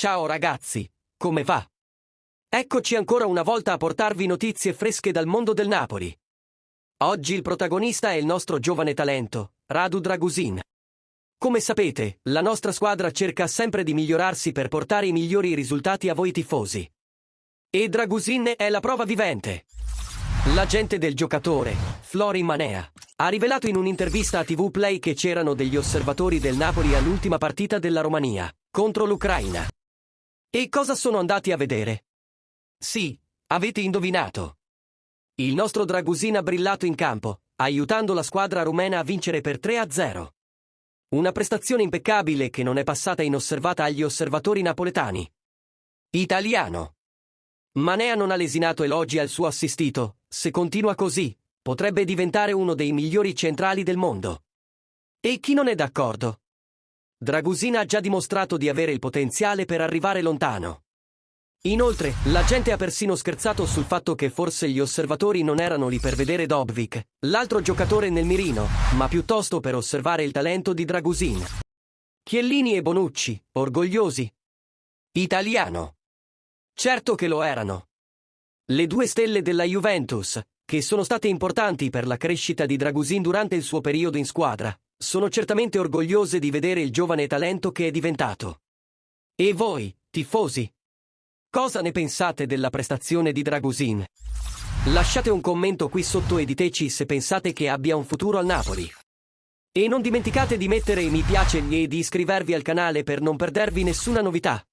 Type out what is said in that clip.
Ciao ragazzi, come va? Eccoci ancora una volta a portarvi notizie fresche dal mondo del Napoli. Oggi il protagonista è il nostro giovane talento, Radu Dragusin. Come sapete, la nostra squadra cerca sempre di migliorarsi per portare i migliori risultati a voi tifosi. E Dragusin è la prova vivente. L'agente del giocatore, Florin Manea, ha rivelato in un'intervista a TV Play che c'erano degli osservatori del Napoli all'ultima partita della Romania, contro l'Ucraina. E cosa sono andati a vedere? Sì, avete indovinato. Il nostro Dragusin ha brillato in campo, aiutando la squadra rumena a vincere per 3-0. Una prestazione impeccabile che non è passata inosservata agli osservatori napoletani. Italiano. Manea non ha lesinato elogi al suo assistito. Se continua così, potrebbe diventare uno dei migliori centrali del mondo. E chi non è d'accordo? Dragusin ha già dimostrato di avere il potenziale per arrivare lontano. Inoltre, la gente ha persino scherzato sul fatto che forse gli osservatori non erano lì per vedere Dobbik, l'altro giocatore nel mirino, ma piuttosto per osservare il talento di Dragusin. Chiellini e Bonucci, orgogliosi? Italiano. Certo che lo erano. Le due stelle della Juventus, che sono state importanti per la crescita di Dragusin durante il suo periodo in squadra, sono certamente orgogliose di vedere il giovane talento che è diventato. E voi, tifosi? Cosa ne pensate della prestazione di Dragusin? Lasciate un commento qui sotto e diteci se pensate che abbia un futuro al Napoli. E non dimenticate di mettere mi piace e di iscrivervi al canale per non perdervi nessuna novità.